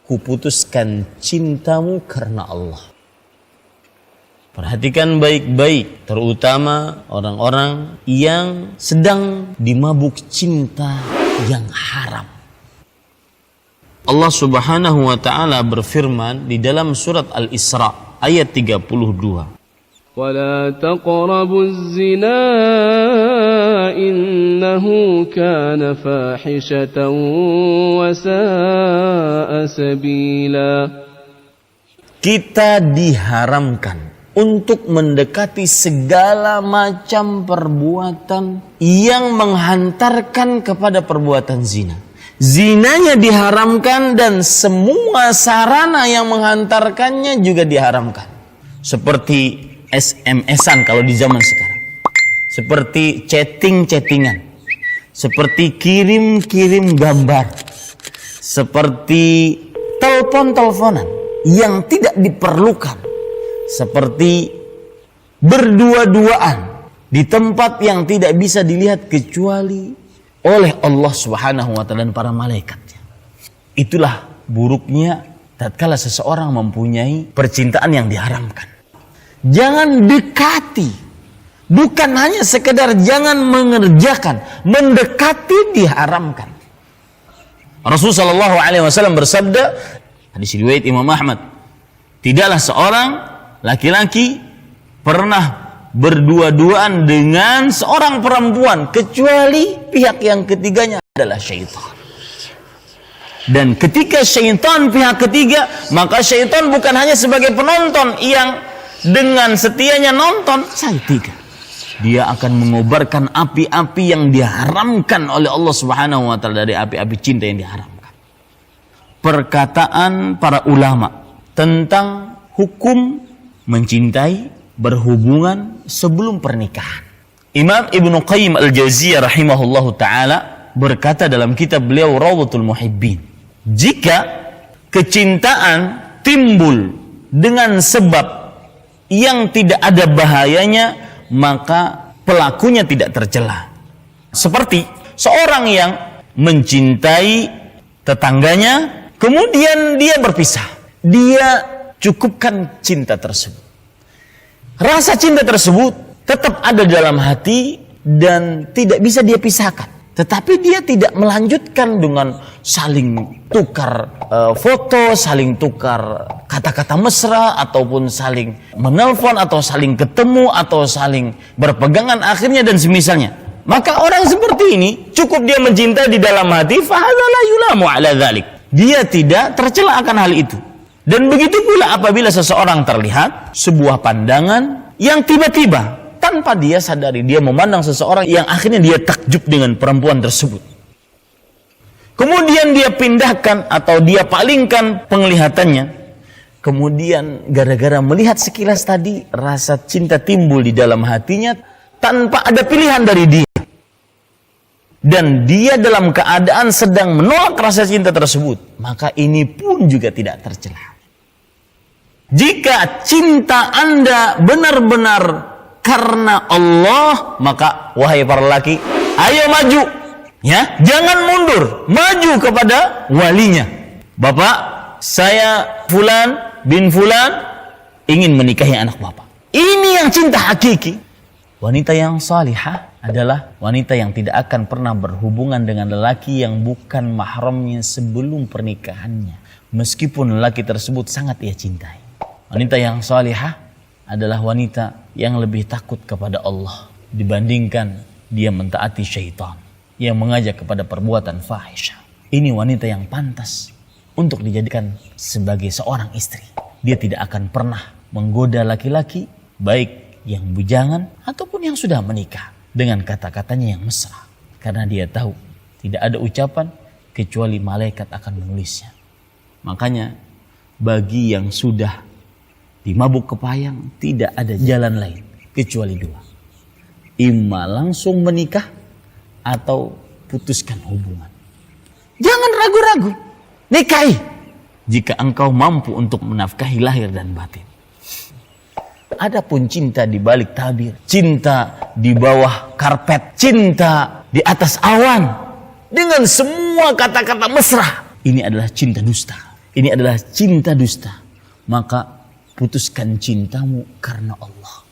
kuputuskan cintamu karena Allah. Perhatikan baik-baik, terutama orang-orang yang sedang dimabuk cinta yang haram. Allah Subhanahu wa ta'ala berfirman di dalam surat Al-Isra ayat 32. ولا تقربوا الزنا إنه كان فاحشة وساء سبيلا. Kita diharamkan untuk mendekati segala macam perbuatan yang menghantarkan kepada perbuatan zina. Zinanya diharamkan dan semua sarana yang menghantarkannya juga diharamkan. Seperti SMS-an kalau di zaman sekarang, seperti chatting-chattingan, seperti kirim-kirim gambar, seperti telepon-teleponan yang tidak diperlukan, seperti berdua-duaan di tempat yang tidak bisa dilihat kecuali oleh Allah Subhanahu wa ta'ala dan para malaikatnya. Itulah buruknya tatkala seseorang mempunyai percintaan yang diharamkan. Jangan dekati, bukan hanya sekedar jangan mengerjakan, mendekati diharamkan. Rasulullah SAW bersabda, hadis riwayat Imam Ahmad, tidaklah seorang laki-laki pernah berdua-duaan dengan seorang perempuan kecuali pihak yang ketiganya adalah syaitan. Dan ketika syaitan pihak ketiga, maka syaitan bukan hanya sebagai penonton yang dengan setianya nonton saja, tidak. Dia akan mengobarkan api-api yang diharamkan oleh Allah Subhanahu wa ta'ala, dari api-api cinta yang diharamkan. Perkataan para ulama tentang hukum mencintai, berhubungan sebelum pernikahan. Imam Ibnu Qayyim Al-Jauziyah rahimahullahu ta'ala berkata dalam kitab beliau Rawdatul Muhibbin, jika kecintaan timbul dengan sebab yang tidak ada bahayanya, maka pelakunya tidak tercela. Seperti seorang yang mencintai tetangganya, kemudian dia berpisah. Dia cukupkan cinta tersebut. Rasa cinta tersebut tetap ada dalam hati dan tidak bisa dia pisahkan. Tetapi dia tidak melanjutkan dengan saling tukar foto, saling tukar kata-kata mesra, ataupun saling menelpon, atau saling ketemu, atau saling berpegangan akhirnya dan semisalnya. Maka orang seperti ini cukup dia mencinta di dalam hati, fahadza la yulamu ala dzalik. Dia tidak tercela akan hal itu. Dan begitu pula apabila seseorang terlihat sebuah pandangan yang tiba-tiba tanpa dia sadari dia memandang seseorang yang akhirnya dia takjub dengan perempuan tersebut. Kemudian dia pindahkan atau dia palingkan penglihatannya. Kemudian gara-gara melihat sekilas tadi, rasa cinta timbul di dalam hatinya tanpa ada pilihan dari dia. Dan dia dalam keadaan sedang menolak rasa cinta tersebut, maka ini pun juga tidak tercela. Jika cinta Anda benar-benar karena Allah, maka wahai para laki, ayo maju, ya, jangan mundur, maju kepada walinya. Bapak, saya Fulan bin Fulan ingin menikahi anak bapak. Ini yang cinta hakiki. Wanita yang salihah adalah wanita yang tidak akan pernah berhubungan dengan lelaki yang bukan mahramnya sebelum pernikahannya, meskipun lelaki tersebut sangat ia cintai. Wanita yang salihah adalah wanita yang lebih takut kepada Allah dibandingkan dia mentaati syaitan yang mengajak kepada perbuatan fahisyah. Ini wanita yang pantas untuk dijadikan sebagai seorang istri. Dia tidak akan pernah menggoda laki-laki, baik yang bujangan ataupun yang sudah menikah, dengan kata-katanya yang mesra. Karena dia tahu tidak ada ucapan kecuali malaikat akan menulisnya. Makanya bagi yang sudah di mabuk kepayang tidak ada jalan lain kecuali dua. Imma langsung menikah atau putuskan hubungan. Jangan ragu-ragu, nikahi jika engkau mampu untuk menafkahi lahir dan batin. Adapun cinta di balik tabir, cinta di bawah karpet, cinta di atas awan dengan semua kata-kata mesra, ini adalah cinta dusta. ini adalah cinta dusta, maka putuskan cintamu karena Allah.